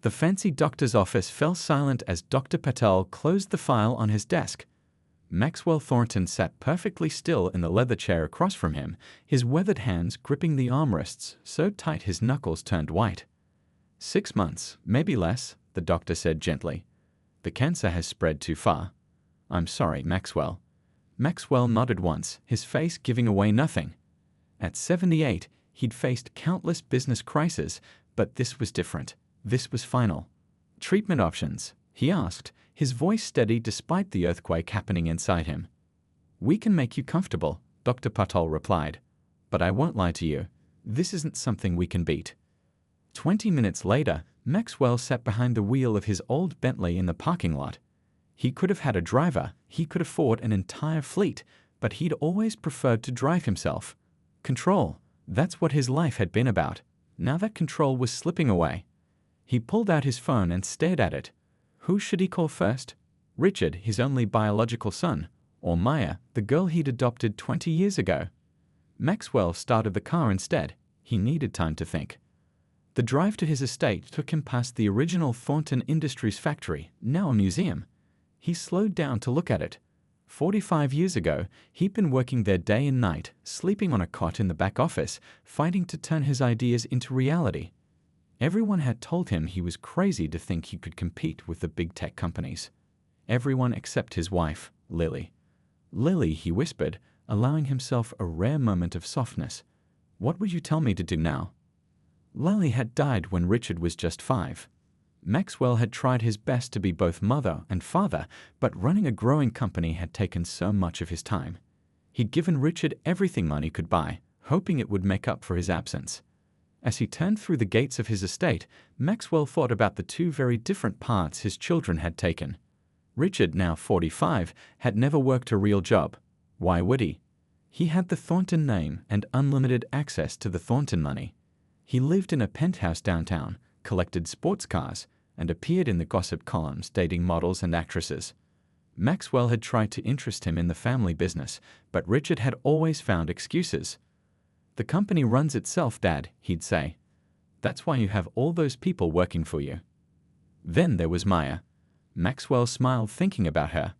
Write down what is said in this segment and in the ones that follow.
The fancy doctor's office fell silent as Dr. Patel closed the file on his desk. Maxwell Thornton sat perfectly still in the leather chair across from him, his weathered hands gripping the armrests so tight his knuckles turned white. 6 months, maybe less, the doctor said gently. The cancer has spread too far. I'm sorry, Maxwell. Maxwell nodded once, his face giving away nothing. At 78, he'd faced countless business crises, but this was different. This was final. Treatment options, he asked, his voice steady despite the earthquake happening inside him. We can make you comfortable, Dr. Patel replied. But I won't lie to you. This isn't something we can beat. 20 minutes later, Maxwell sat behind the wheel of his old Bentley in the parking lot. He could have had a driver, he could afford an entire fleet, but he'd always preferred to drive himself. Control, that's what his life had been about. Now that control was slipping away. He pulled out his phone and stared at it. Who should he call first? Richard, his only biological son, or Maya, the girl he'd adopted 20 years ago? Maxwell started the car instead. He needed time to think. The drive to his estate took him past the original Thornton Industries factory, now a museum. He slowed down to look at it. 45 years ago, he'd been working there day and night, sleeping on a cot in the back office, fighting to turn his ideas into reality. Everyone had told him he was crazy to think he could compete with the big tech companies. Everyone except his wife, Lily. Lily, he whispered, allowing himself a rare moment of softness. What would you tell me to do now? Lily had died when Richard was just 5. Maxwell had tried his best to be both mother and father, but running a growing company had taken so much of his time. He'd given Richard everything money could buy, hoping it would make up for his absence. As he turned through the gates of his estate, Maxwell thought about the two very different paths his children had taken. Richard, now 45, had never worked a real job. Why would he? He had the Thornton name and unlimited access to the Thornton money. He lived in a penthouse downtown, collected sports cars, and appeared in the gossip columns dating models and actresses. Maxwell had tried to interest him in the family business, but Richard had always found excuses. The company runs itself, Dad, he'd say. That's why you have all those people working for you. Then there was Maya. Maxwell smiled thinking about her.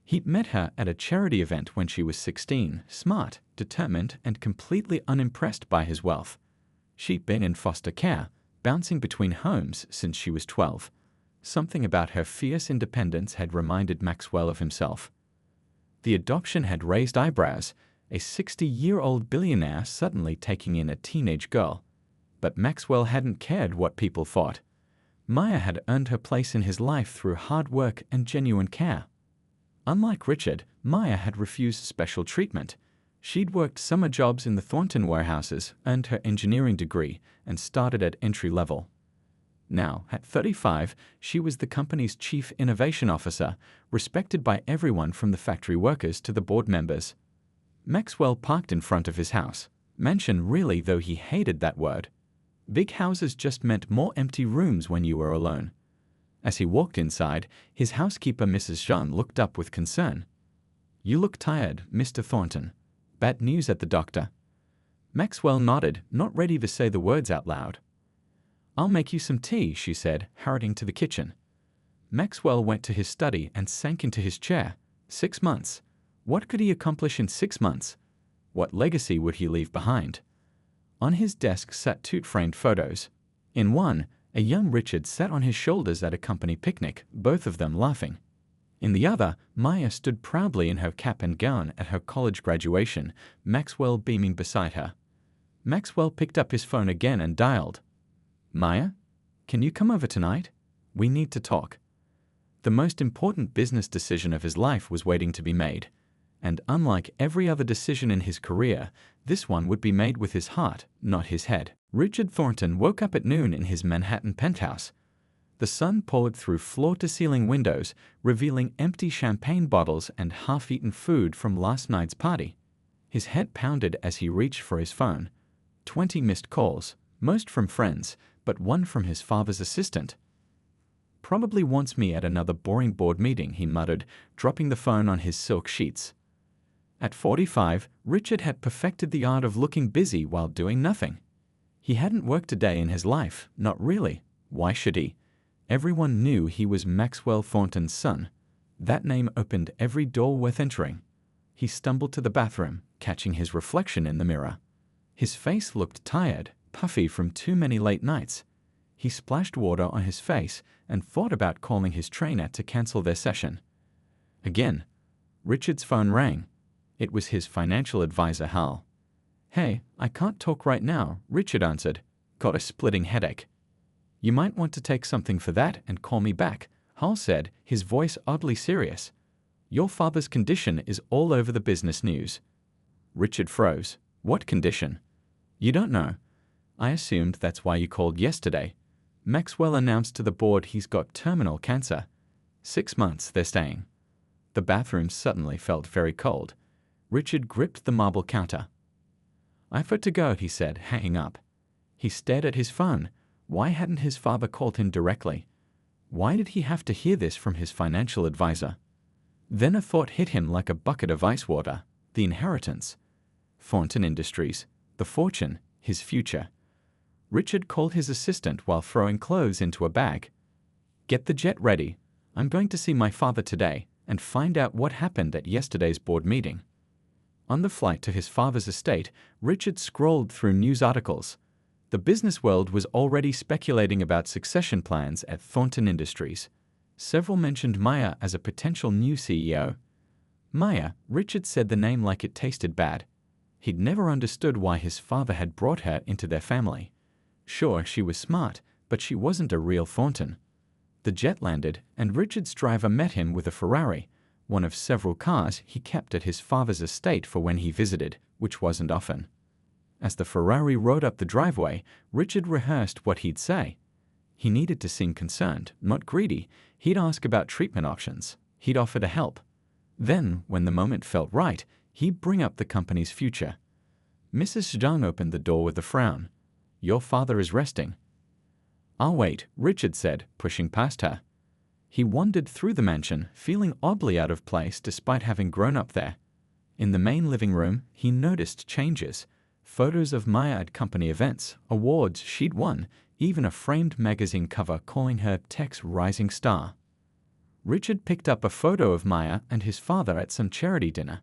He'd met her at a charity event when she was 16, smart, determined, and completely unimpressed by his wealth. She'd been in foster care, bouncing between homes since she was 12. Something about her fierce independence had reminded Maxwell of himself. The adoption had raised eyebrows, a 60-year-old billionaire suddenly taking in a teenage girl. But Maxwell hadn't cared what people thought. Maya had earned her place in his life through hard work and genuine care. Unlike Richard, Maya had refused special treatment. She'd worked summer jobs in the Thornton warehouses, earned her engineering degree, and started at entry level. Now, at 35, she was the company's chief innovation officer, respected by everyone from the factory workers to the board members. Maxwell parked in front of his house. Mansion really, though he hated that word. Big houses just meant more empty rooms when you were alone. As he walked inside, his housekeeper Mrs. Jean looked up with concern. You look tired, Mr. Thornton. Bad news at the doctor. Maxwell nodded, not ready to say the words out loud. I'll make you some tea, she said, hurrying to the kitchen. Maxwell went to his study and sank into his chair. 6 months. What could he accomplish in 6 months? What legacy would he leave behind? On his desk sat 2 framed photos. In one, a young Richard sat on his shoulders at a company picnic, both of them laughing. In the other, Maya stood proudly in her cap and gown at her college graduation, Maxwell beaming beside her. Maxwell picked up his phone again and dialed. Maya? Can you come over tonight? We need to talk. The most important business decision of his life was waiting to be made. And unlike every other decision in his career, this one would be made with his heart, not his head. Richard Thornton woke up at noon in his Manhattan penthouse. The sun poured through floor-to-ceiling windows, revealing empty champagne bottles and half-eaten food from last night's party. His head pounded as he reached for his phone. 20 missed calls, most from friends, but one from his father's assistant. Probably wants me at another boring board meeting, he muttered, dropping the phone on his silk sheets. At 45, Richard had perfected the art of looking busy while doing nothing. He hadn't worked a day in his life, not really. Why should he? Everyone knew he was Maxwell Thornton's son. That name opened every door worth entering. He stumbled to the bathroom, catching his reflection in the mirror. His face looked tired, puffy from too many late nights. He splashed water on his face and thought about calling his trainer to cancel their session. Again, Richard's phone rang. It was his financial advisor, Hal. "Hey, I can't talk right now," Richard answered. "Got a splitting headache." "You might want to take something for that and call me back," Hal said, his voice oddly serious. "Your father's condition is all over the business news." Richard froze. "What condition?" "You don't know." "I assumed that's why you called yesterday. Maxwell announced to the board he's got terminal cancer. 6 months they're staying." The bathroom suddenly felt very cold. Richard gripped the marble counter. "I've got to go," he said, hanging up. He stared at his phone. Why hadn't his father called him directly? Why did he have to hear this from his financial advisor? Then a thought hit him like a bucket of ice water. The inheritance. Thornton Industries. The fortune. His future. Richard called his assistant while throwing clothes into a bag. "Get the jet ready. I'm going to see my father today and find out what happened at yesterday's board meeting." On the flight to his father's estate, Richard scrolled through news articles. The business world was already speculating about succession plans at Thornton Industries. Several mentioned Maya as a potential new CEO. Maya, Richard said the name like it tasted bad. He'd never understood why his father had brought her into their family. Sure, she was smart, but she wasn't a real Thornton. The jet landed, and Richard's driver met him with a Ferrari, one of several cars he kept at his father's estate for when he visited, which wasn't often. As the Ferrari rode up the driveway, Richard rehearsed what he'd say. He needed to seem concerned, not greedy. He'd ask about treatment options. He'd offer to help. Then, when the moment felt right, he'd bring up the company's future. Mrs. Zhang opened the door with a frown. "Your father is resting." "I'll wait," Richard said, pushing past her. He wandered through the mansion, feeling oddly out of place despite having grown up there. In the main living room, he noticed changes. Photos of Maya at company events, awards she'd won, even a framed magazine cover calling her Tech's rising star. Richard picked up a photo of Maya and his father at some charity dinner.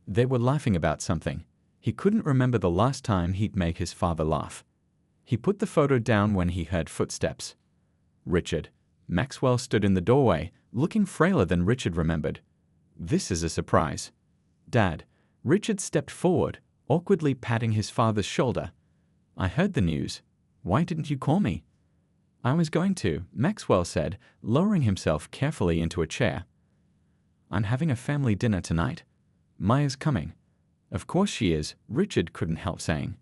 They were laughing about something. He couldn't remember the last time he'd make his father laugh. He put the photo down when he heard footsteps. "Richard." Maxwell stood in the doorway, looking frailer than Richard remembered. "This is a surprise." "Dad." Richard stepped forward, awkwardly patting his father's shoulder. "I heard the news. Why didn't you call me?" "I was going to," Maxwell said, lowering himself carefully into a chair. "I'm having a family dinner tonight. Maya's coming." "Of course she is," Richard couldn't help saying.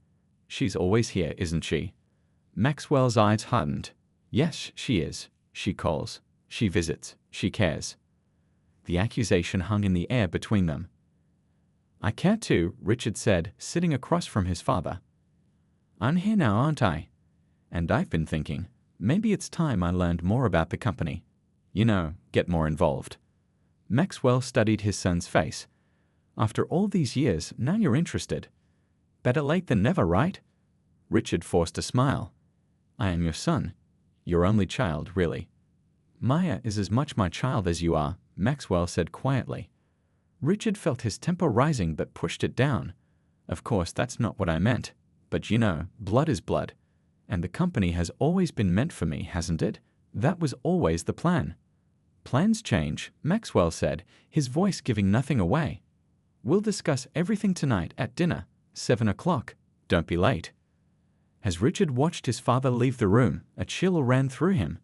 "She's always here, isn't she?" Maxwell's eyes hardened. "Yes, she is. She calls. She visits. She cares." The accusation hung in the air between them. "I care too," Richard said, sitting across from his father. "I'm here now, aren't I? And I've been thinking, maybe it's time I learned more about the company. You know, get more involved." Maxwell studied his son's face. "After all these years, now you're interested. Better late than never, right?" Richard forced a smile. "I am your son. Your only child, really." "Maya is as much my child as you are," Maxwell said quietly. Richard felt his temper rising but pushed it down. "Of course, that's not what I meant. But you know, blood is blood. And the company has always been meant for me, hasn't it? That was always the plan." "Plans change," Maxwell said, his voice giving nothing away. "We'll discuss everything tonight at dinner, 7 o'clock. Don't be late." As Richard watched his father leave the room, a chill ran through him.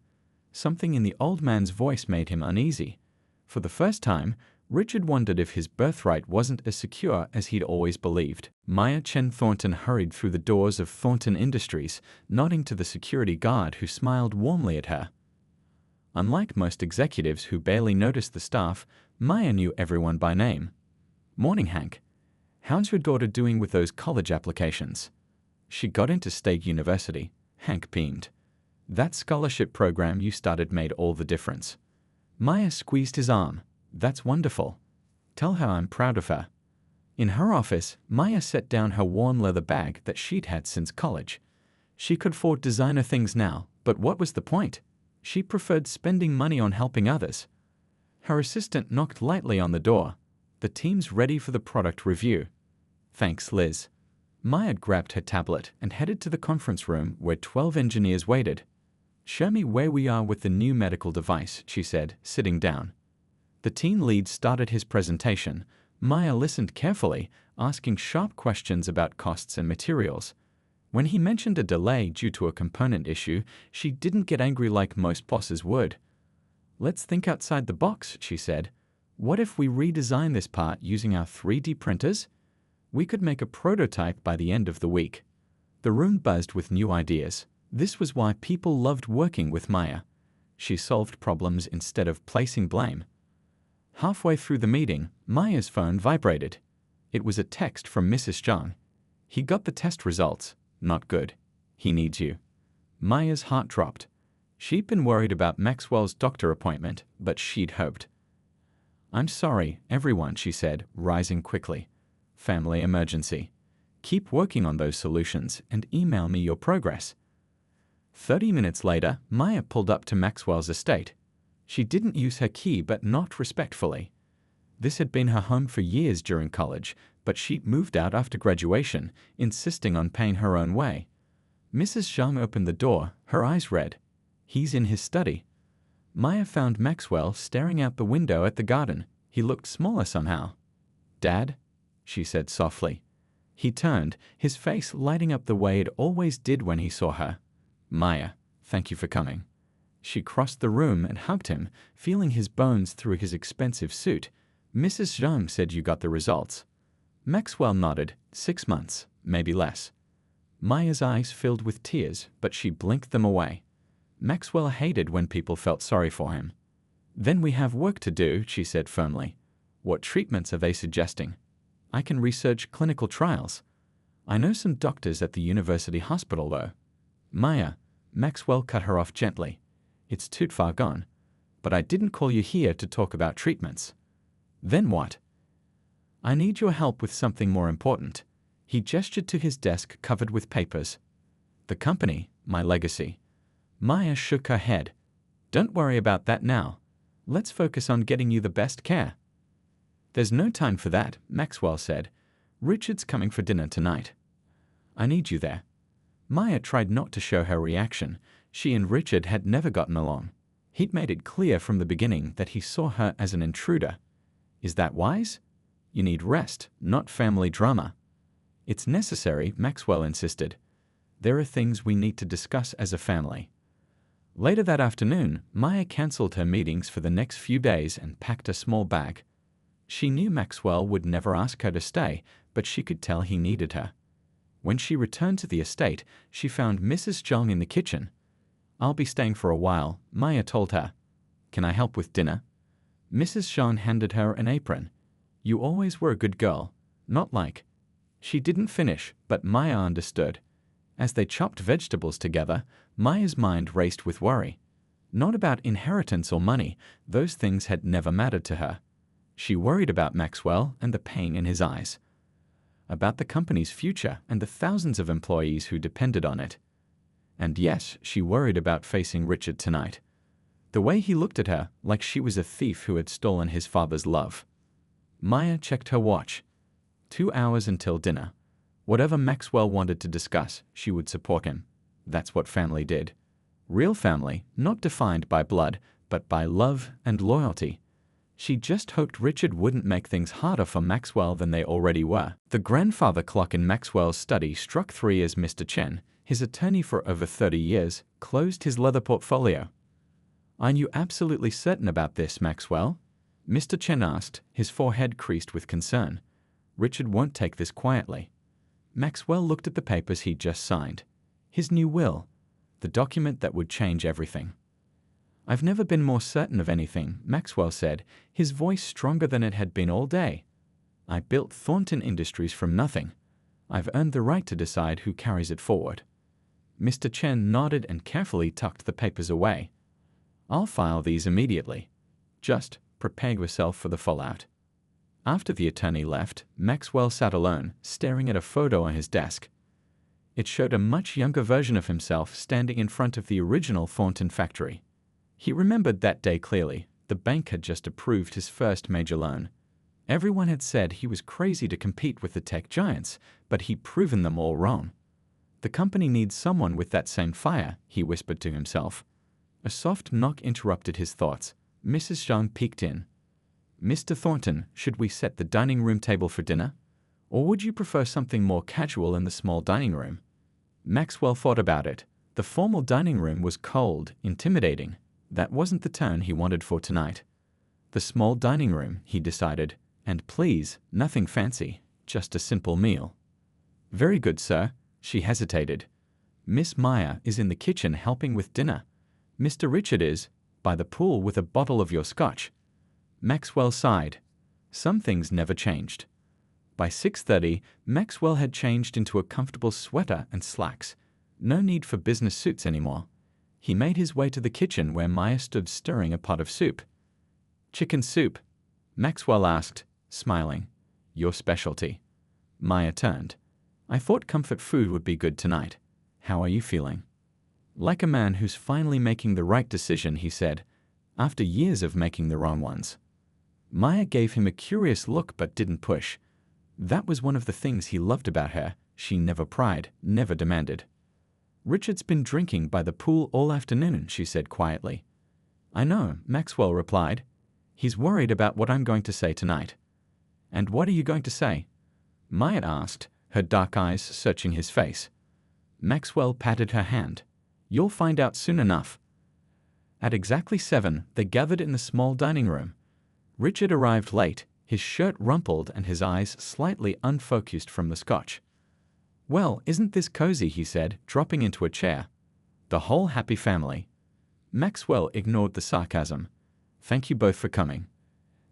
Something in the old man's voice made him uneasy. For the first time, Richard wondered if his birthright wasn't as secure as he'd always believed. Maya Chen Thornton hurried through the doors of Thornton Industries, nodding to the security guard who smiled warmly at her. Unlike most executives who barely noticed the staff, Maya knew everyone by name. "Morning, Hank. How's your daughter doing with those college applications?" "She got into State University," Hank beamed. "That scholarship program you started made all the difference." Maya squeezed his arm. "That's wonderful. Tell her I'm proud of her." In her office, Maya set down her worn leather bag that she'd had since college. She could afford designer things now, but what was the point? She preferred spending money on helping others. Her assistant knocked lightly on the door. The team's ready for the product review. Thanks, Liz. Maya grabbed her tablet and headed to the conference room where 12 engineers waited. Show me where we are with the new medical device, she said, sitting down. The team lead started his presentation. Maya listened carefully, asking sharp questions about costs and materials. When he mentioned a delay due to a component issue, she didn't get angry like most bosses would. Let's think outside the box, she said. What if we redesign this part using our 3D printers? We could make a prototype by the end of the week. The room buzzed with new ideas. This was why people loved working with Maya. She solved problems instead of placing blame. Halfway through the meeting, Maya's phone vibrated. It was a text from Mrs. Zhang. He got the test results. Not good. He needs you. Maya's heart dropped. She'd been worried about Maxwell's doctor appointment, but she'd hoped. I'm sorry, everyone, she said, rising quickly. Family emergency. Keep working on those solutions and email me your progress. 30 minutes later, Maya pulled up to Maxwell's estate. She didn't use her key, but not respectfully. This had been her home for years during college, but she moved out after graduation, insisting on paying her own way. Mrs. Zhang opened the door, her eyes red. He's in his study. Maya found Maxwell staring out the window at the garden. He looked smaller somehow. Dad? She said softly. He turned, his face lighting up the way it always did when he saw her. Maya, thank you for coming. She crossed the room and hugged him, feeling his bones through his expensive suit. Mrs. Zhang said you got the results. Maxwell nodded. 6 months, maybe less. Maya's eyes filled with tears, but she blinked them away. Maxwell hated when people felt sorry for him. Then we have work to do, she said firmly. What treatments are they suggesting? I can research clinical trials. I know some doctors at the university hospital, though. Maya, Maxwell cut her off gently. It's too far gone. But I didn't call you here to talk about treatments. Then what? I need your help with something more important. He gestured to his desk covered with papers. The company, my legacy. Maya shook her head. Don't worry about that now. Let's focus on getting you the best care. There's no time for that, Maxwell said. Richard's coming for dinner tonight. I need you there. Maya tried not to show her reaction. She and Richard had never gotten along. He'd made it clear from the beginning that he saw her as an intruder. Is that wise? You need rest, not family drama. It's necessary, Maxwell insisted. There are things we need to discuss as a family. Later that afternoon, Maya cancelled her meetings for the next few days and packed a small bag. She knew Maxwell would never ask her to stay, but she could tell he needed her. When she returned to the estate, she found Mrs. Zhang in the kitchen. I'll be staying for a while, Maya told her. Can I help with dinner? Mrs. Zhang handed her an apron. You always were a good girl. Not like. She didn't finish, but Maya understood. As they chopped vegetables together, Maya's mind raced with worry. Not about inheritance or money, those things had never mattered to her. She worried about Maxwell and the pain in his eyes. About the company's future and the thousands of employees who depended on it. And yes, she worried about facing Richard tonight. The way he looked at her, like she was a thief who had stolen his father's love. Maya checked her watch. 2 hours until dinner. Whatever Maxwell wanted to discuss, she would support him. That's what family did. Real family, not defined by blood, but by love and loyalty. She just hoped Richard wouldn't make things harder for Maxwell than they already were. The grandfather clock in Maxwell's study struck 3 as Mr. Chen, his attorney for over 30 years, closed his leather portfolio. Are you absolutely certain about this, Maxwell? Mr. Chen asked, his forehead creased with concern. Richard won't take this quietly. Maxwell looked at the papers he'd just signed. His new will. The document that would change everything. I've never been more certain of anything, Maxwell said, his voice stronger than it had been all day. I built Thornton Industries from nothing. I've earned the right to decide who carries it forward. Mr. Chen nodded and carefully tucked the papers away. I'll file these immediately. Just prepare yourself for the fallout. After the attorney left, Maxwell sat alone, staring at a photo on his desk. It showed a much younger version of himself standing in front of the original Thornton factory. He remembered that day clearly. The bank had just approved his first major loan. Everyone had said he was crazy to compete with the tech giants, but he'd proven them all wrong. The company needs someone with that same fire, he whispered to himself. A soft knock interrupted his thoughts. Mrs. Zhang peeked in. "Mr. Thornton, should we set the dining room table for dinner? Or would you prefer something more casual in the small dining room?" Maxwell thought about it. The formal dining room was cold, intimidating. That wasn't the tone he wanted for tonight. The small dining room, he decided. And please, nothing fancy, just a simple meal. "Very good, sir." She hesitated. "Miss Maya is in the kitchen helping with dinner. Mr. Richard is by the pool with a bottle of your scotch." Maxwell sighed. Some things never changed. By 6:30, Maxwell had changed into a comfortable sweater and slacks. No need for business suits anymore. He made his way to the kitchen where Maya stood stirring a pot of soup. "Chicken soup?" Maxwell asked, smiling. "Your specialty." Maya turned. "I thought comfort food would be good tonight. How are you feeling?" "Like a man who's finally making the right decision," he said, after years of making the wrong ones. Maya gave him a curious look but didn't push. That was one of the things he loved about her. She never pried, never demanded. "Richard's been drinking by the pool all afternoon," she said quietly. "I know," Maxwell replied. "He's worried about what I'm going to say tonight." "And what are you going to say?" Maya asked, her dark eyes searching his face. Maxwell patted her hand. "You'll find out soon enough." At exactly 7, they gathered in the small dining room. Richard arrived late, his shirt rumpled and his eyes slightly unfocused from the scotch. "Well, isn't this cozy?" he said, dropping into a chair. "The whole happy family." Maxwell ignored the sarcasm. "Thank you both for coming.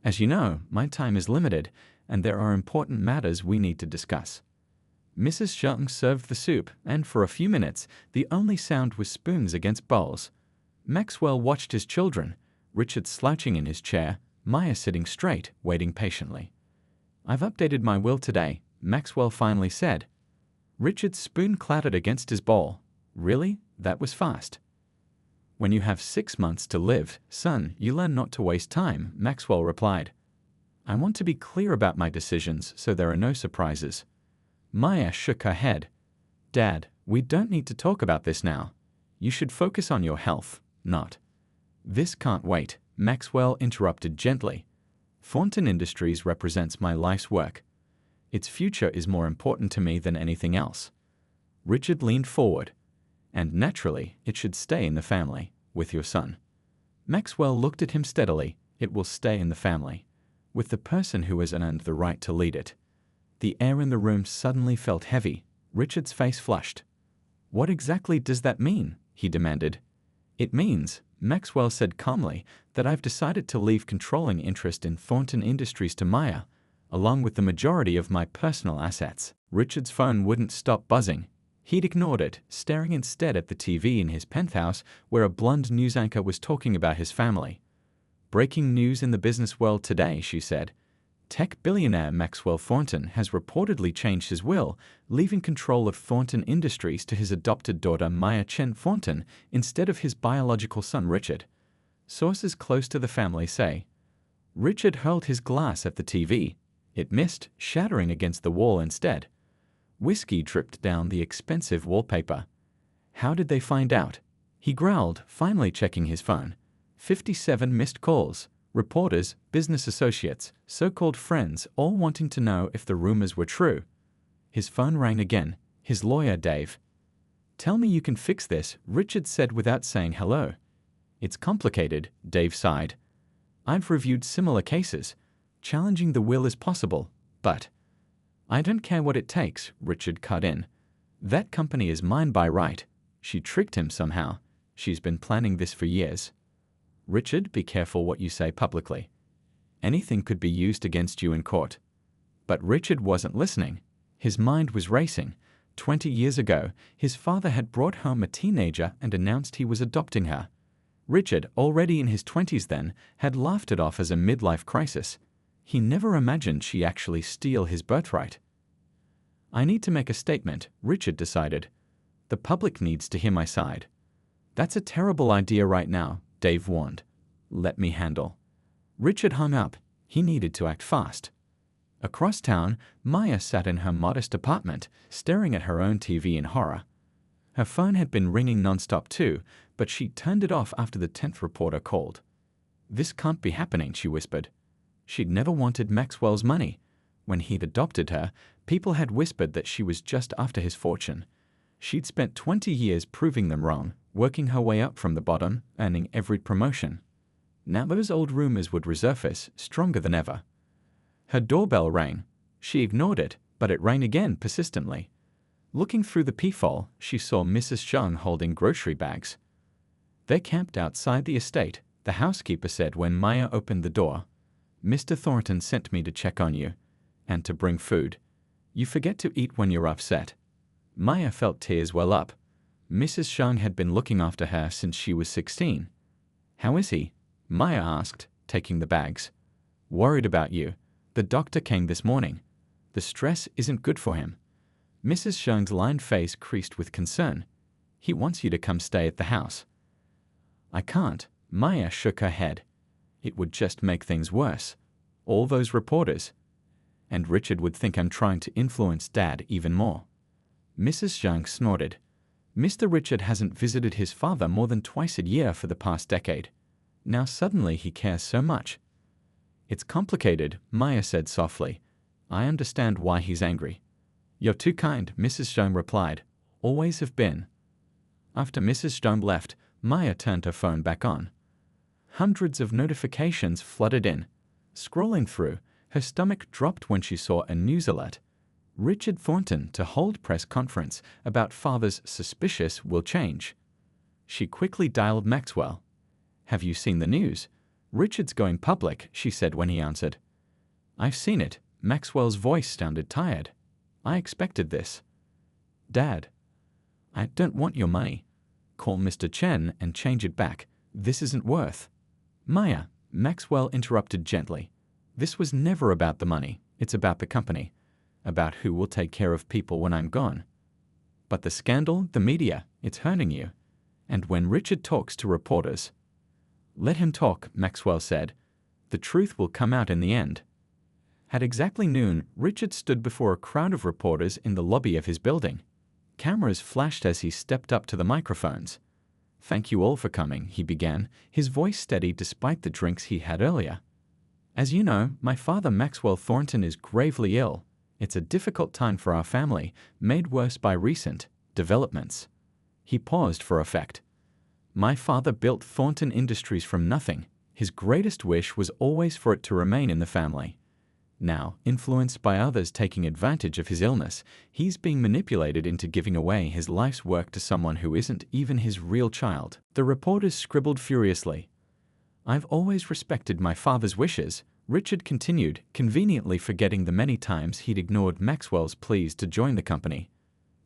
As you know, my time is limited, and there are important matters we need to discuss." Mrs. Zhang served the soup, and for a few minutes, the only sound was spoons against bowls. Maxwell watched his children, Richard slouching in his chair, Maya sitting straight, waiting patiently. "I've updated my will today," Maxwell finally said. Richard's spoon clattered against his bowl. "Really? That was fast." "When you have 6 months to live, son, you learn not to waste time," Maxwell replied. "I want to be clear about my decisions so there are no surprises." Maya shook her head. "Dad, we don't need to talk about this now. You should focus on your health, not." "This can't wait," Maxwell interrupted gently. "Thornton Industries represents my life's work. Its future is more important to me than anything else." Richard leaned forward. "And naturally, it should stay in the family, with your son." Maxwell looked at him steadily. "It will stay in the family, with the person who has earned the right to lead it." The air in the room suddenly felt heavy. Richard's face flushed. "What exactly does that mean?" he demanded. "It means," Maxwell said calmly, "that I've decided to leave controlling interest in Thornton Industries to Maya, along with the majority of my personal assets." Richard's phone wouldn't stop buzzing. He'd ignored it, staring instead at the TV in his penthouse where a blonde news anchor was talking about his family. "Breaking news in the business world today," she said. "Tech billionaire Maxwell Thornton has reportedly changed his will, leaving control of Thornton Industries to his adopted daughter Maya Chen Thornton instead of his biological son Richard. Sources close to the family say." Richard hurled his glass at the TV. It missed, shattering against the wall instead. Whiskey dripped down the expensive wallpaper. "How did they find out?" he growled, finally checking his phone. 57 missed calls. Reporters, business associates, so-called friends, all wanting to know if the rumors were true. His phone rang again. His lawyer, Dave. "Tell me you can fix this," Richard said without saying hello. "It's complicated," Dave sighed. "I've reviewed similar cases. Challenging the will is possible, but—" "I don't care what it takes," Richard cut in. "That company is mine by right. She tricked him somehow. She's been planning this for years." "Richard, be careful what you say publicly. Anything could be used against you in court." But Richard wasn't listening. His mind was racing. 20 years ago, his father had brought home a teenager and announced he was adopting her. Richard, already in his 20s then, had laughed it off as a midlife crisis. He never imagined she'd actually steal his birthright. "I need to make a statement," Richard decided. "The public needs to hear my side." "That's a terrible idea right now," Dave warned. "Let me handle." Richard hung up. He needed to act fast. Across town, Maya sat in her modest apartment, staring at her own TV in horror. Her phone had been ringing nonstop too, but she turned it off after the 10th reporter called. "This can't be happening," she whispered. She'd never wanted Maxwell's money. When he'd adopted her, people had whispered that she was just after his fortune. She'd spent 20 years proving them wrong, working her way up from the bottom, earning every promotion. Now those old rumors would resurface, stronger than ever. Her doorbell rang. She ignored it, but it rang again persistently. Looking through the peephole, she saw Mrs. Zhang holding grocery bags. "They're camped outside the estate," the housekeeper said when Maya opened the door. "Mr. Thornton sent me to check on you, and to bring food. You forget to eat when you're upset." Maya felt tears well up. Mrs. Zhang had been looking after her since she was 16. "How is he?" Maya asked, taking the bags. "Worried about you. The doctor came this morning. The stress isn't good for him." Mrs. Zhang's lined face creased with concern. "He wants you to come stay at the house." "I can't." Maya shook her head. "It would just make things worse. All those reporters. And Richard would think I'm trying to influence Dad even more." Mrs. Zhang snorted. "Mr. Richard hasn't visited his father more than twice a year for the past decade. Now suddenly he cares so much." "It's complicated," Maya said softly. "I understand why he's angry." "You're too kind," Mrs. Zhang replied. "Always have been." After Mrs. Zhang left, Maya turned her phone back on. Hundreds of notifications flooded in. Scrolling through, her stomach dropped when she saw a news alert. Richard Thornton to hold press conference about father's suspicious will change. She quickly dialed Maxwell. "Have you seen the news? Richard's going public," she said when he answered. "I've seen it." Maxwell's voice sounded tired. "I expected this." "Dad, I don't want your money. Call Mr. Chen and change it back. This isn't worth." "Maya," Maxwell interrupted gently. "This was never about the money. It's about the company. About who will take care of people when I'm gone." "But the scandal, the media, it's hurting you. And when Richard talks to reporters—" "Let him talk," Maxwell said. "The truth will come out in the end." At exactly noon, Richard stood before a crowd of reporters in the lobby of his building. Cameras flashed as he stepped up to the microphones. "Thank you all for coming," he began, his voice steady despite the drinks he had earlier. "As you know, my father Maxwell Thornton is gravely ill. It's a difficult time for our family, made worse by recent developments." He paused for effect. "My father built Thornton Industries from nothing. His greatest wish was always for it to remain in the family. Now, influenced by others taking advantage of his illness, he's being manipulated into giving away his life's work to someone who isn't even his real child." The reporters scribbled furiously. "I've always respected my father's wishes," Richard continued, conveniently forgetting the many times he'd ignored Maxwell's pleas to join the company.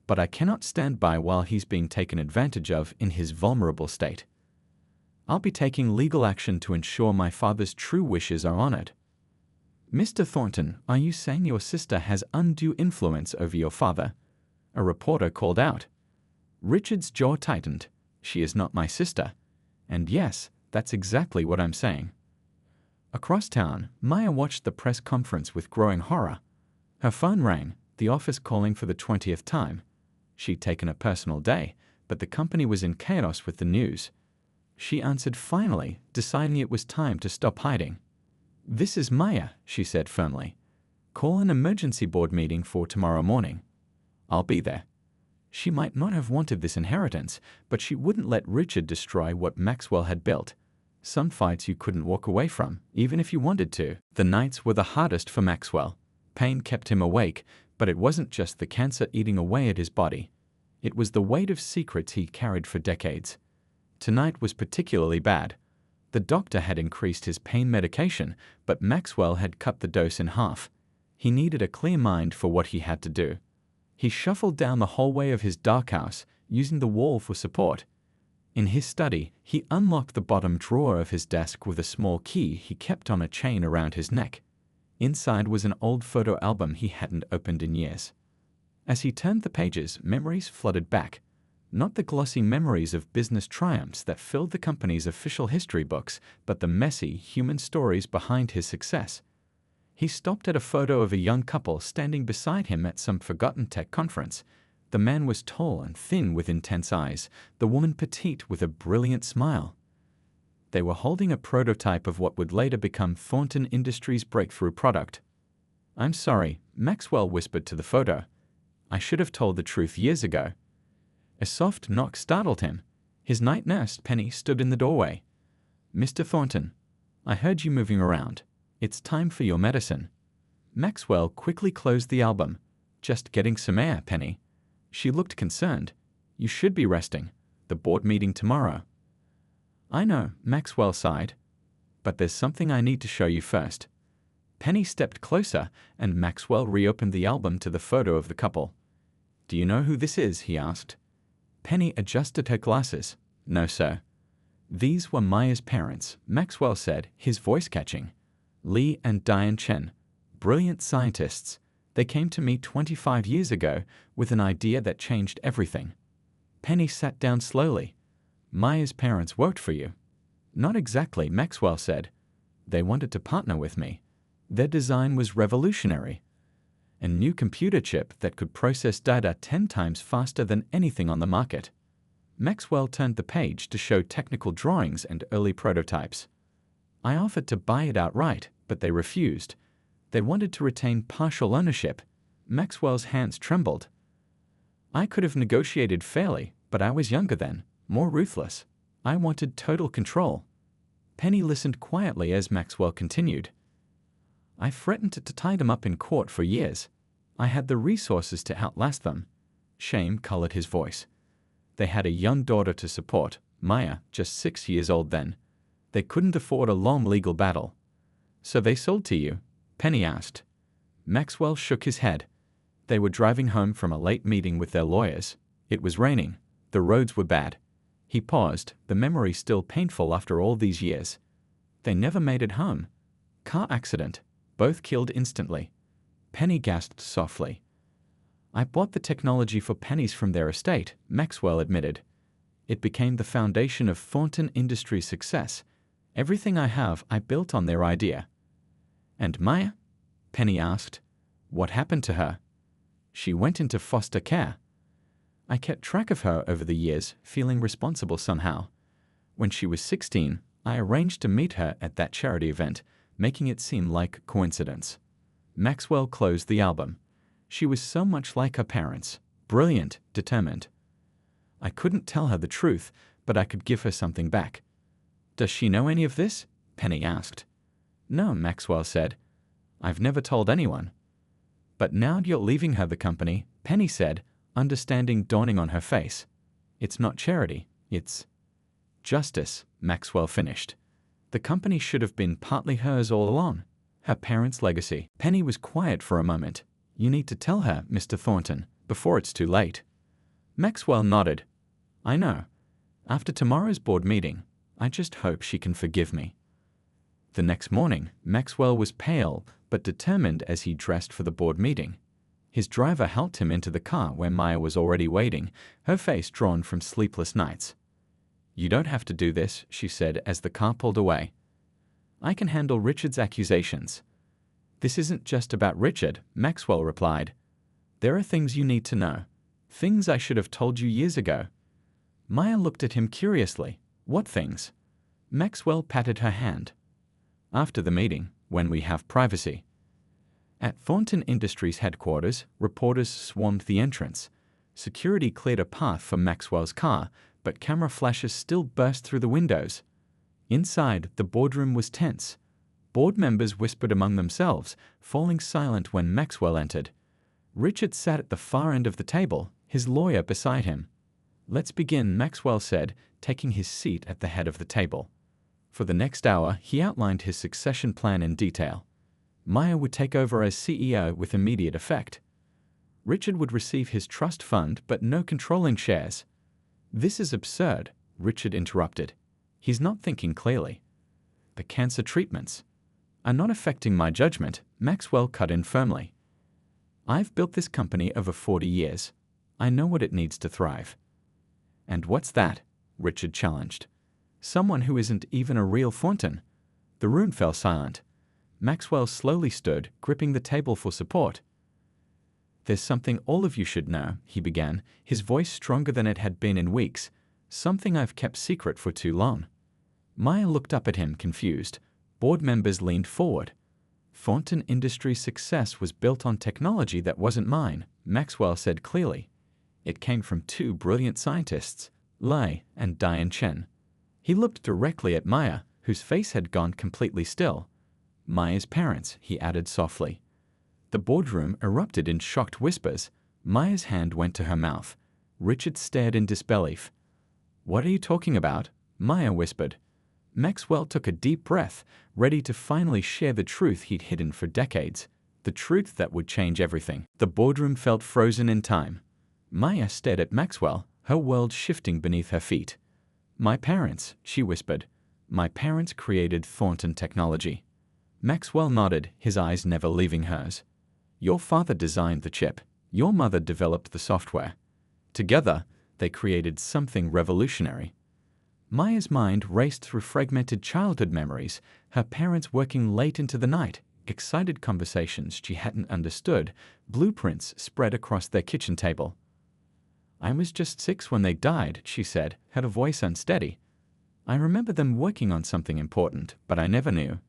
"But I cannot stand by while he's being taken advantage of in his vulnerable state. I'll be taking legal action to ensure my father's true wishes are honored." "Mr. Thornton, are you saying your sister has undue influence over your father?" a reporter called out. Richard's jaw tightened. "She is not my sister. And yes, that's exactly what I'm saying." Across town, Maya watched the press conference with growing horror. Her phone rang, the office calling for the 20th time. She'd taken a personal day, but the company was in chaos with the news. She answered finally, deciding it was time to stop hiding. "This is Maya," she said firmly. "Call an emergency board meeting for tomorrow morning. I'll be there." She might not have wanted this inheritance, but she wouldn't let Richard destroy what Maxwell had built. Some fights you couldn't walk away from, even if you wanted to. The nights were the hardest for Maxwell. Pain kept him awake, but it wasn't just the cancer eating away at his body. It was the weight of secrets he carried for decades. Tonight was particularly bad. The doctor had increased his pain medication, but Maxwell had cut the dose in half. He needed a clear mind for what he had to do. He shuffled down the hallway of his dark house, using the wall for support. In his study, he unlocked the bottom drawer of his desk with a small key he kept on a chain around his neck. Inside was an old photo album he hadn't opened in years. As he turned the pages, memories flooded back. Not the glossy memories of business triumphs that filled the company's official history books, but the messy, human stories behind his success. He stopped at a photo of a young couple standing beside him at some forgotten tech conference. The man was tall and thin with intense eyes, the woman petite with a brilliant smile. They were holding a prototype of what would later become Thornton Industries' breakthrough product. "I'm sorry," Maxwell whispered to the photo. "I should have told the truth years ago." A soft knock startled him. His night nurse, Penny, stood in the doorway. "Mr. Thornton, I heard you moving around. It's time for your medicine." Maxwell quickly closed the album. "Just getting some air, Penny." She looked concerned. "You should be resting. The board meeting tomorrow." "I know," Maxwell sighed. "But there's something I need to show you first." Penny stepped closer, and Maxwell reopened the album to the photo of the couple. "Do you know who this is?" he asked. Penny adjusted her glasses. "No, sir." "These were Maya's parents," Maxwell said, his voice catching. "Lee and Diane Chen. Brilliant scientists. They came to me 25 years ago with an idea that changed everything." Penny sat down slowly. "Maya's parents worked for you?" "Not exactly," Maxwell said. "They wanted to partner with me. Their design was revolutionary. A new computer chip that could process data 10 times faster than anything on the market." Maxwell turned the page to show technical drawings and early prototypes. "I offered to buy it outright, but they refused. They wanted to retain partial ownership." Maxwell's hands trembled. "I could have negotiated fairly, but I was younger then, more ruthless. I wanted total control." Penny listened quietly as Maxwell continued. "I threatened to tie them up in court for years. I had the resources to outlast them." Shame colored his voice. "They had a young daughter to support, Maya, just 6 years old then. They couldn't afford a long legal battle." "So they sold to you?" Penny asked. Maxwell shook his head. They were driving home from a late meeting with their lawyers. It was raining. The roads were bad. He paused, the memory still painful after all these years. "They never made it home. Car accident. Both killed instantly." Penny gasped softly. "I bought the technology for pennies from their estate," Maxwell admitted. "It became the foundation of Thornton Industries' success. Everything I have, I built on their idea." "And Maya?" Penny asked. "What happened to her?" "She went into foster care. I kept track of her over the years, feeling responsible somehow. When she was 16, I arranged to meet her at that charity event, making it seem like coincidence." Maxwell closed the album. "She was so much like her parents, brilliant, determined. I couldn't tell her the truth, but I could give her something back." "Does she know any of this?" Penny asked. "No," Maxwell said. "I've never told anyone." "But now you're leaving her the company," Penny said, understanding dawning on her face. "It's not charity, it's justice," Maxwell finished. "The company should have been partly hers all along. Her parents' legacy." Penny was quiet for a moment. "You need to tell her, Mr. Thornton, before it's too late." Maxwell nodded. "I know. After tomorrow's board meeting, I just hope she can forgive me." The next morning, Maxwell was pale but determined as he dressed for the board meeting. His driver helped him into the car where Maya was already waiting, her face drawn from sleepless nights. "You don't have to do this," she said as the car pulled away. "I can handle Richard's accusations." "This isn't just about Richard," Maxwell replied. "There are things you need to know. Things I should have told you years ago." Maya looked at him curiously. "What things?" Maxwell patted her hand. "After the meeting, when we have privacy." At Thornton Industries headquarters, reporters swarmed the entrance. Security cleared a path for Maxwell's car, but camera flashes still burst through the windows. Inside, the boardroom was tense. Board members whispered among themselves, falling silent when Maxwell entered. Richard sat at the far end of the table, his lawyer beside him. "Let's begin," Maxwell said, taking his seat at the head of the table. For the next hour, he outlined his succession plan in detail. Maya would take over as CEO with immediate effect. Richard would receive his trust fund but no controlling shares. "This is absurd," Richard interrupted. "He's not thinking clearly." "The cancer treatments are not affecting my judgment," Maxwell cut in firmly. "I've built this company over 40 years. I know what it needs to thrive." "And what's that?" Richard challenged. "Someone who isn't even a real Thornton." The room fell silent. Maxwell slowly stood, gripping the table for support. "There's something all of you should know," he began, his voice stronger than it had been in weeks. "Something I've kept secret for too long." Maya looked up at him, confused. Board members leaned forward. "Thornton Industries' success was built on technology that wasn't mine," Maxwell said clearly. "It came from two brilliant scientists, Lai and Diane Chen." He looked directly at Maya, whose face had gone completely still. "Maya's parents," he added softly. The boardroom erupted in shocked whispers. Maya's hand went to her mouth. Richard stared in disbelief. "What are you talking about?" Maya whispered. Maxwell took a deep breath, ready to finally share the truth he'd hidden for decades, the truth that would change everything. The boardroom felt frozen in time. Maya stared at Maxwell, her world shifting beneath her feet. "My parents," she whispered. "My parents created Thornton technology." Maxwell nodded, his eyes never leaving hers. "Your father designed the chip. Your mother developed the software. Together, they created something revolutionary." Maya's mind raced through fragmented childhood memories, her parents working late into the night, excited conversations she hadn't understood, blueprints spread across their kitchen table. "I was just 6 when they died," she said, her voice unsteady. "I remember them working on something important, but I never knew."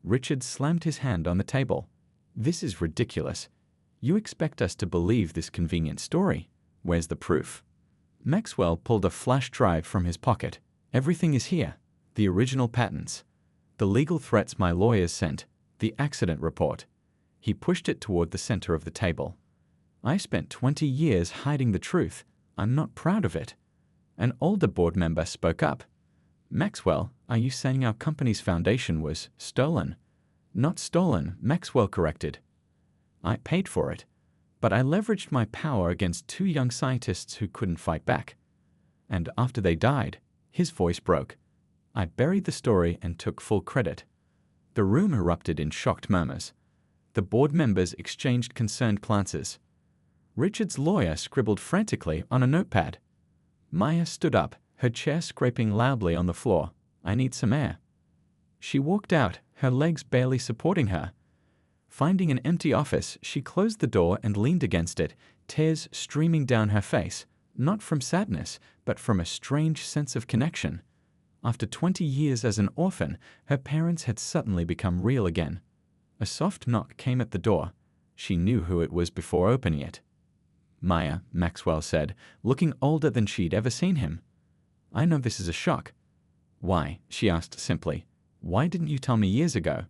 Richard slammed his hand on the table. "This is ridiculous. You expect us to believe this convenient story? Where's the proof?" Maxwell pulled a flash drive from his pocket. "Everything is here. The original patents. The legal threats my lawyers sent. The accident report." He pushed it toward the center of the table. "I spent 20 years hiding the truth. I'm not proud of it." An older board member spoke up. "Maxwell, are you saying our company's foundation was stolen?" "Not stolen," Maxwell corrected. "I paid for it. But I leveraged my power against 2 young scientists who couldn't fight back. And after they died," his voice broke, "I buried the story and took full credit." The room erupted in shocked murmurs. The board members exchanged concerned glances. Richard's lawyer scribbled frantically on a notepad. Maya stood up, her chair scraping loudly on the floor. "I need some air." She walked out, her legs barely supporting her. Finding an empty office, she closed the door and leaned against it, tears streaming down her face, not from sadness, but from a strange sense of connection. After 20 years as an orphan, her parents had suddenly become real again. A soft knock came at the door. She knew who it was before opening it. "Maya," Maxwell said, looking older than she'd ever seen him. "I know this is a shock." "Why?" she asked simply. "Why didn't you tell me years ago?"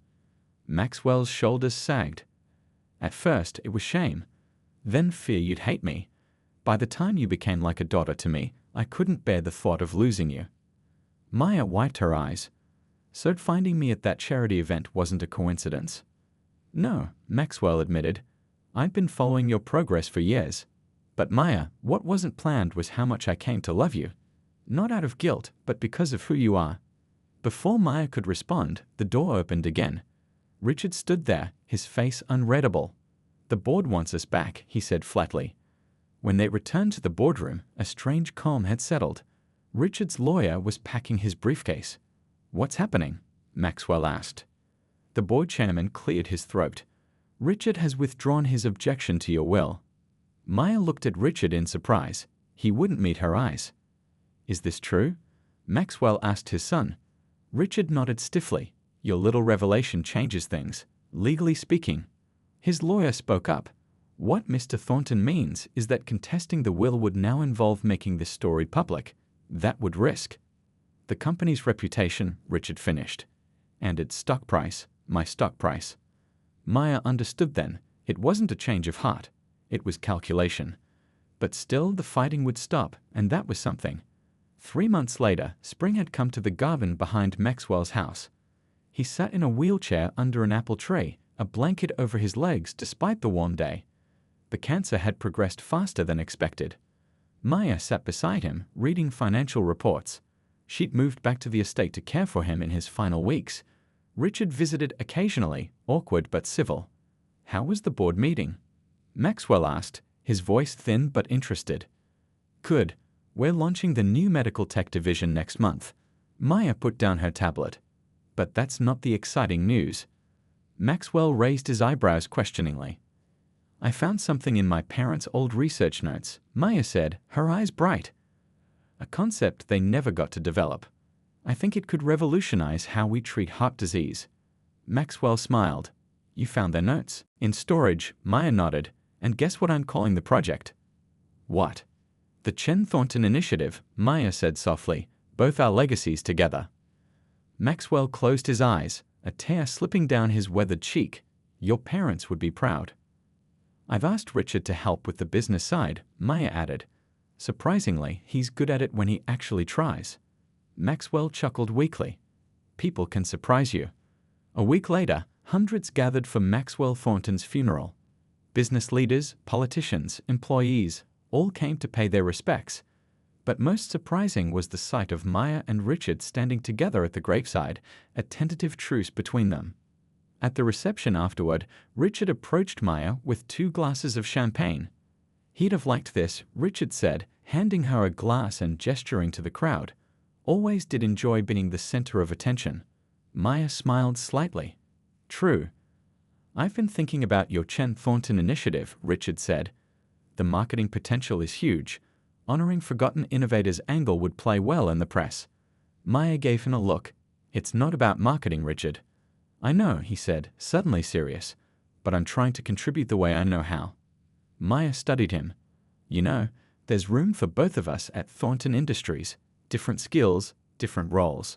Maxwell's shoulders sagged. "At first, it was shame. Then fear you'd hate me. By the time you became like a daughter to me, I couldn't bear the thought of losing you." Maya wiped her eyes. "So finding me at that charity event wasn't a coincidence?" "No," Maxwell admitted. "I've been following your progress for years. But Maya, what wasn't planned was how much I came to love you. Not out of guilt, but because of who you are." Before Maya could respond, the door opened again. Richard stood there, his face unreadable. "The board wants us back," he said flatly. When they returned to the boardroom, a strange calm had settled. Richard's lawyer was packing his briefcase. "What's happening?" Maxwell asked. The board chairman cleared his throat. "Richard has withdrawn his objection to your will." Maya looked at Richard in surprise. He wouldn't meet her eyes. "Is this true?" Maxwell asked his son. Richard nodded stiffly. "Your little revelation changes things, legally speaking." His lawyer spoke up. "What Mr. Thornton means is that contesting the will would now involve making this story public. That would risk the company's reputation," Richard finished. "And its stock price, my stock price." Maya understood then. It wasn't a change of heart. It was calculation. But still the fighting would stop, and that was something. 3 months later, spring had come to the garden behind Maxwell's house. He sat in a wheelchair under an apple tree, a blanket over his legs despite the warm day. The cancer had progressed faster than expected. Maya sat beside him, reading financial reports. She'd moved back to the estate to care for him in his final weeks. Richard visited occasionally, awkward but civil. "How was the board meeting?" Maxwell asked, his voice thin but interested. "Good. We're launching the new medical tech division next month. Maya put down her tablet. But that's not the exciting news. Maxwell raised his eyebrows questioningly. I found something in my parents' old research notes, Maya said, her eyes bright. A concept they never got to develop. I think it could revolutionize how we treat heart disease. Maxwell smiled. You found their notes? In storage, Maya nodded. And guess what I'm calling the project? What? The Chen Thornton Initiative, Maya said softly. Both our legacies together. Maxwell closed his eyes, a tear slipping down his weathered cheek. Your parents would be proud. I've asked Richard to help with the business side, Maya added. Surprisingly, he's good at it when he actually tries. Maxwell chuckled weakly. People can surprise you. A week later, hundreds gathered for Maxwell Thornton's funeral. Business leaders, politicians, employees, all came to pay their respects. But most surprising was the sight of Maya and Richard standing together at the graveside, a tentative truce between them. At the reception afterward, Richard approached Maya with 2 glasses of champagne. He'd have liked this, Richard said, handing her a glass and gesturing to the crowd. Always did enjoy being the center of attention. Maya smiled slightly. True. I've been thinking about your Chen Thornton initiative, Richard said. The marketing potential is huge. Honoring forgotten innovators' angle would play well in the press. Maya gave him a look. It's not about marketing, Richard. I know, he said, suddenly serious. But I'm trying to contribute the way I know how. Maya studied him. You know, there's room for both of us at Thornton Industries. Different skills, different roles.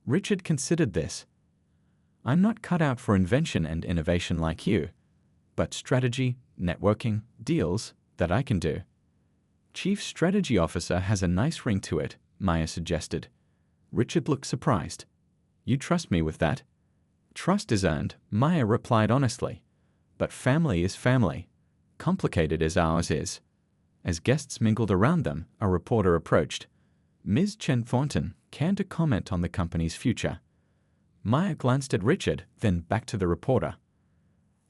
Richard considered this. I'm not cut out for invention and innovation like you. But strategy, networking, deals, that I can do. Chief Strategy Officer has a nice ring to it, Maya suggested. Richard looked surprised. You trust me with that? Trust is earned, Maya replied honestly. But family is family. Complicated as ours is. As guests mingled around them, a reporter approached. Ms. Chen Thornton, care to comment on the company's future? Maya glanced at Richard, then back to the reporter.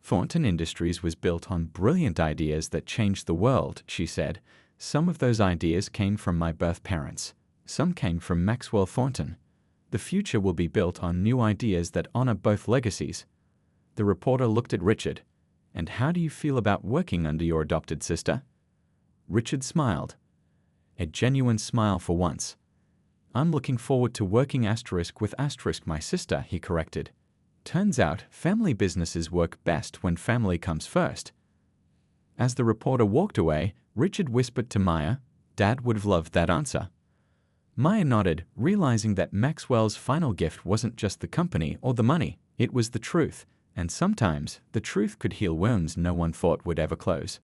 Thornton Industries was built on brilliant ideas that changed the world, she said. Some of those ideas came from my birth parents. Some came from Maxwell Thornton. The future will be built on new ideas that honor both legacies. The reporter looked at Richard. And how do you feel about working under your adopted sister? Richard smiled. A genuine smile for once. I'm looking forward to working with my sister, he corrected. Turns out, family businesses work best when family comes first. As the reporter walked away, Richard whispered to Maya, Dad would have loved that answer. Maya nodded, realizing that Maxwell's final gift wasn't just the company or the money, it was the truth, and sometimes the truth could heal wounds no one thought would ever close.